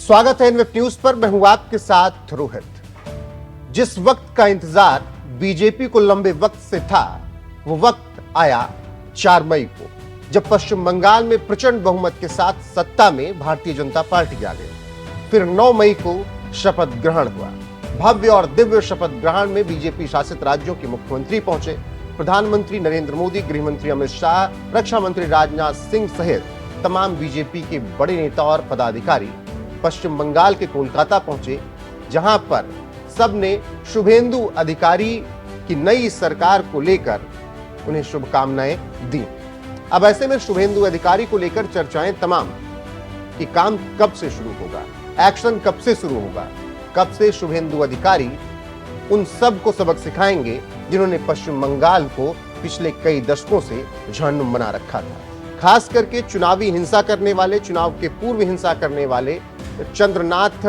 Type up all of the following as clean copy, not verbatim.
स्वागत है इनवेब न्यूज पर। मैं हूं आपके साथ रोहित। जिस वक्त का इंतजार बीजेपी को लंबे वक्त से था, वो वक्त आया 4 मई को, जब पश्चिम बंगाल में प्रचंड बहुमत के साथ सत्ता में भारतीय जनता पार्टी आ गई। फिर 9 मई को शपथ ग्रहण हुआ। भव्य और दिव्य शपथ ग्रहण में बीजेपी शासित राज्यों के मुख्यमंत्री पहुंचे। प्रधानमंत्री नरेंद्र मोदी, गृह मंत्री अमित शाह, रक्षा मंत्री राजनाथ सिंह सहित तमाम बीजेपी के बड़े नेता और पदाधिकारी पश्चिम बंगाल के कोलकाता पहुंचे, जहां पर सबने शुभेंदु अधिकारी की नई सरकार को लेकर उन्हें शुभकामनाएं दी। अब ऐसे में शुभेंदु अधिकारी को लेकर चर्चाएं तमाम कि काम कब से शुरू होगा, एक्शन कब से शुरू होगा, कब से शुभेंदु अधिकारी उन सब को सबक सिखाएंगे जिन्होंने पश्चिम बंगाल को पिछले कई दशकों से झंडुम बना रखा था। खास करके चुनावी हिंसा करने वाले, चुनाव के पूर्व हिंसा करने वाले, चंद्रनाथ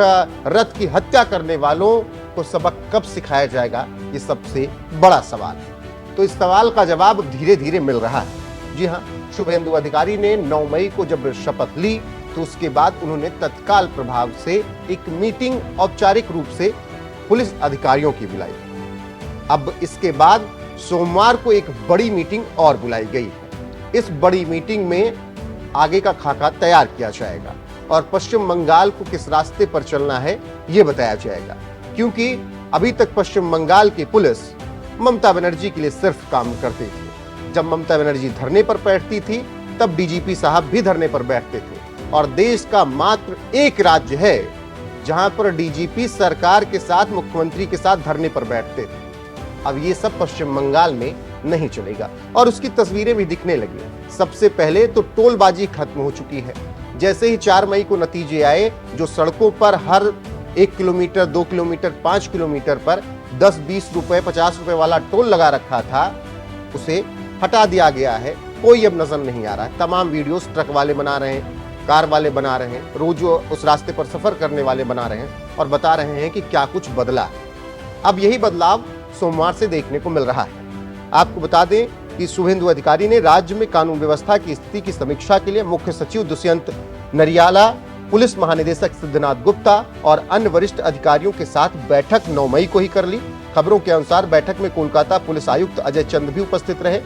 रथ की हत्या करने वालों को सबक कब सिखाया जाएगा, ये सबसे बड़ा सवाल है। तो इस सवाल का जवाब धीरे धीरे मिल रहा है। जी हाँ, शुभेंदु अधिकारी ने 9 मई को जब शपथ ली तो उसके बाद उन्होंने तत्काल प्रभाव से एक मीटिंग औपचारिक रूप से पुलिस अधिकारियों की बुलाई। अब इसके बाद सोमवार को एक बड़ी मीटिंग और बुलाई गई है। इस बड़ी मीटिंग में आगे का खाका तैयार किया जाएगा और पश्चिम बंगाल को किस रास्ते पर चलना है यह बताया जाएगा, क्योंकि अभी तक पश्चिम बंगाल की पुलिस ममता बनर्जी के लिए सिर्फ काम करती थी। जब ममता बनर्जी धरने पर बैठती थी तब डीजीपी साहब भी धरने पर बैठते थे और देश का मात्र एक राज्य है जहां पर डीजीपी सरकार के साथ, मुख्यमंत्री के साथ धरने पर बैठते थे। अब ये सब पश्चिम बंगाल में नहीं चलेगा और उसकी तस्वीरें भी दिखने लगी। सबसे पहले तो टोलबाजी खत्म हो चुकी है। जैसे ही 4 मई को नतीजे आए, जो सड़कों पर हर 1 किलोमीटर, 2 किलोमीटर, 5 किलोमीटर पर 10, 20 रुपए, 50 रुपए वाला टोल लगा रखा था, उसे हटा दिया गया है। कोई अब नजर नहीं आ रहा है। तमाम वीडियोस ट्रक वाले बना रहे हैं, कार वाले बना रहे हैं, रोज उस रास्ते पर सफर करने वाले बना रहे हैं और बता रहे हैं कि क्या कुछ बदला है। अब यही बदलाव सोमवार से देखने को मिल रहा है। आपको बता दें कि शुभेंदु अधिकारी ने राज्य में कानून व्यवस्था की स्थिति की समीक्षा के लिए मुख्य सचिव दुष्यंत नरियाला, पुलिस महानिदेशक सिद्धनाथ गुप्ता और अन्य वरिष्ठ अधिकारियों के साथ बैठक 9 मई को ही कर ली। खबरों के अनुसार बैठक में कोलकाता पुलिस आयुक्त अजय चंद भी उपस्थित रहे।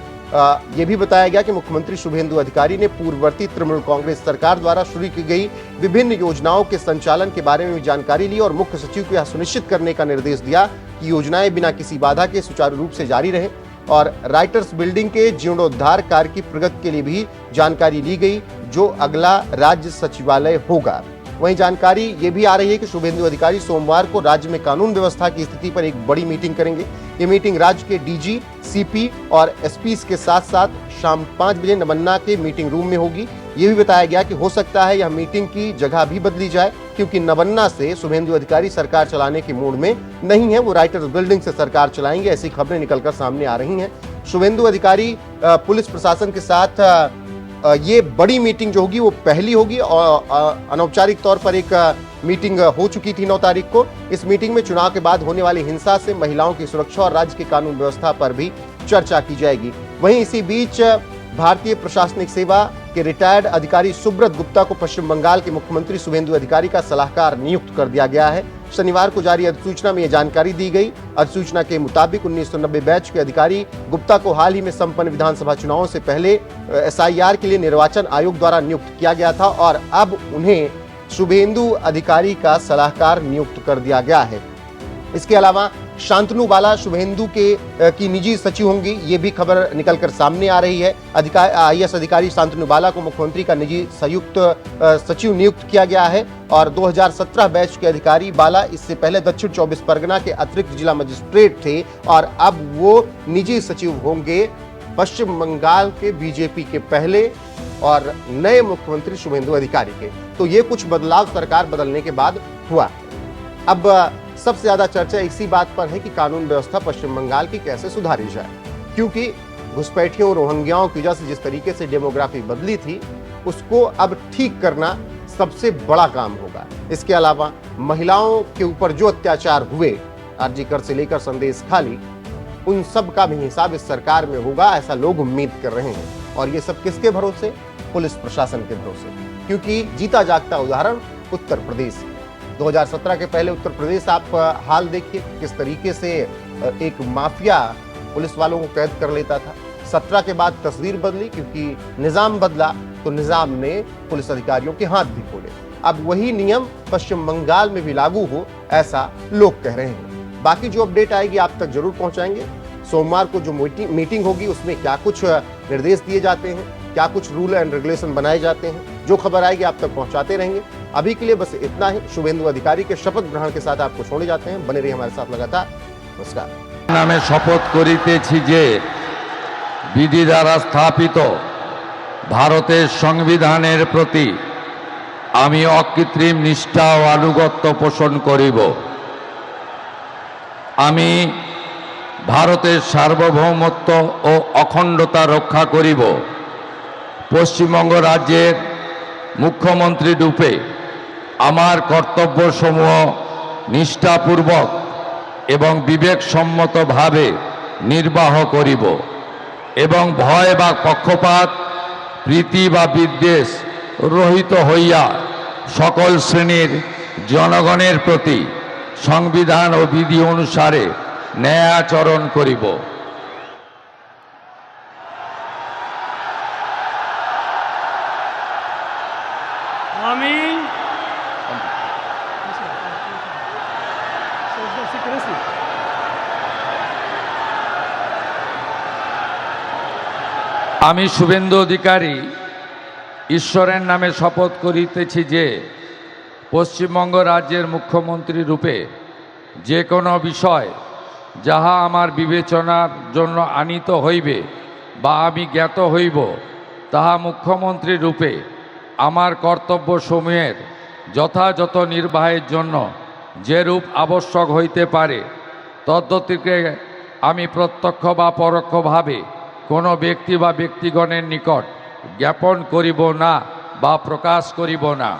ये भी बताया गया कि मुख्यमंत्री शुभेंदु अधिकारी ने पूर्ववर्ती तृणमूल कांग्रेस सरकार द्वारा शुरू की गई विभिन्न योजनाओं के संचालन के बारे में भी जानकारी ली और मुख्य सचिव को यह सुनिश्चित करने का निर्देश दिया कि योजनाएं बिना किसी बाधा के सुचारू रूप से जारी रहें और राइटर्स बिल्डिंग के जीर्णोद्धार कार्य की प्रगति के लिए भी जानकारी ली गई, जो अगला राज्य सचिवालय होगा। वहीं जानकारी ये भी आ रही है कि शुभेंदु अधिकारी सोमवार को राज्य में कानून व्यवस्था की स्थिति पर एक बड़ी मीटिंग करेंगे। ये मीटिंग राज्य के डीजी, सीपी और एसपी के साथ साथ शाम 5 बजे नबन्ना के मीटिंग रूम में होगी। ये भी बताया गया कि हो सकता है यह मीटिंग की जगह भी बदली जाए, क्योंकि नबन्ना से शुभेंदु अधिकारी सरकार चलाने के मूड में नहीं है, वो राइटर्स बिल्डिंग से सरकार चलाएंगे, ऐसी खबरें निकलकर सामने आ रही हैं। शुभेंदु अधिकारी पुलिस प्रशासन के साथ ये बड़ी मीटिंग जो होगी वो पहली होगी और अनौपचारिक तौर पर एक मीटिंग हो चुकी थी 9 तारीख को। इस मीटिंग में चुनाव के बाद होने वाली हिंसा से महिलाओं की सुरक्षा और राज्य की कानून व्यवस्था पर भी चर्चा की जाएगी। वहीं इसी बीच भारतीय प्रशासनिक सेवा के रिटायर्ड अधिकारी सुब्रत गुप्ता को पश्चिम बंगाल के मुख्यमंत्री शुभेंदु अधिकारी का सलाहकार नियुक्त कर दिया गया है। शनिवार को जारी अधिसूचना में यह जानकारी दी गई। अधिसूचना के मुताबिक 1990 बैच के अधिकारी गुप्ता को हाल ही में संपन्न विधानसभा चुनावों से पहले एसआईआर के लिए निर्वाचन आयोग द्वारा नियुक्त किया गया था और अब उन्हें शुभेंदु अधिकारी का सलाहकार नियुक्त कर दिया गया है। इसके अलावा शांतनु बाला शुभेंदु की निजी सचिव होंगी, ये भी खबर निकलकर सामने आ रही है। आईएएस अधिकारी शांतनु बाला को मुख्यमंत्री का निजी संयुक्त सचिव नियुक्त किया गया है और 2017 बैच के अधिकारी बाला इससे पहले दक्षिण 24 परगना के अतिरिक्त जिला मजिस्ट्रेट थे और अब वो निजी सचिव होंगे पश्चिम बंगाल के बीजेपी के पहले और नए मुख्यमंत्री शुभेंदु अधिकारी के। तो ये कुछ बदलाव सरकार बदलने के बाद हुआ। अब सबसे ज्यादा चर्चा इसी बात पर है कि कानून व्यवस्था पश्चिम बंगाल की कैसे सुधारी जाए, क्योंकि घुसपैठियों, रोहिंग्याओं की वजह से जिस तरीके से डेमोग्राफी बदली थी, उसको अब ठीक करना सबसे बड़ा काम होगा। इसके अलावा महिलाओं के ऊपर जो अत्याचार हुए, आरजीकर से लेकर संदेश खाली, उन सब का भी हिसाब इस सरकार में होगा, ऐसा लोग उम्मीद कर रहे हैं। और ये सब किसके भरोसे? पुलिस प्रशासन के भरोसे, क्योंकि जीता जागता उदाहरण उत्तर प्रदेश। 2017 के पहले उत्तर प्रदेश आप हाल देखिए किस तरीके से एक माफिया पुलिस वालों को कैद कर लेता था। 17 के बाद तस्वीर बदली क्योंकि निजाम बदला तो निजाम ने पुलिस अधिकारियों के हाथ भी खोले। अब वही नियम पश्चिम बंगाल में भी लागू हो ऐसा लोग कह रहे हैं। बाकी जो अपडेट आएगी आप तक जरूर पहुंचाएंगे। सोमवार को जो मीटिंग होगी उसमें क्या कुछ निर्देश दिए जाते हैं, क्या कुछ रूल एंड रेगुलेशन बनाए जाते हैं, जो खबर आएगी आप तक पहुंचाते रहेंगे। अभी के लिए बस इतना ही। शुभेंदु अधिकारी के शपथ ग्रहण के साथ आपको छोड़े जाते हैं। बने रहिए हमारे साथ लगातार। नमस्कार। नामे शपथ करितेछि जे विधि द्वारा स्थापित भारतेर संविधानेर प्रति आमी अकृत्रिम निष्ठा ओ आनुगत्य पोषण करिब। आमी भारतेर सार्वभौमत्व ओ अखंडता रक्षा करिब। पश्चिमबंग राज्येर मुख्यमंत्री रूपे आमार कर्तव्य समूह निष्ठापूर्वक एवं विवेकसम्मत भावे निर्वाह करिब एवं भय बा पक्षपात प्रीति बा विद्वेष रहित हइया सकल श्रेणीर जनगणेर प्रति संविधान और विधि अनुसारे न्याय आचरण करिब। আমি শুভেন্দু অধিকারী ঈশ্বরের নামে শপথ করিতেছি যে পশ্চিমবঙ্গ রাজ্যের মুখ্যমন্ত্রী রূপে যে কোনো বিষয় যাহা আমার বিবেচনার জন্য আনিত হইবে বা আমি জ্ঞাত হইব তাহা মুখ্যমন্ত্রী রূপে আমার কর্তব্যসমূহের যথাযথ নির্বাহের জন্য যেরূপ আবশ্যক হইতে পারে তদ্গতিকে আমি প্রত্যক্ষ বা পরোক্ষভাবে কোনো ব্যক্তি বা ব্যক্তিগণের নিকট জ্ঞাপন করিব না বা প্রকাশ করিব না।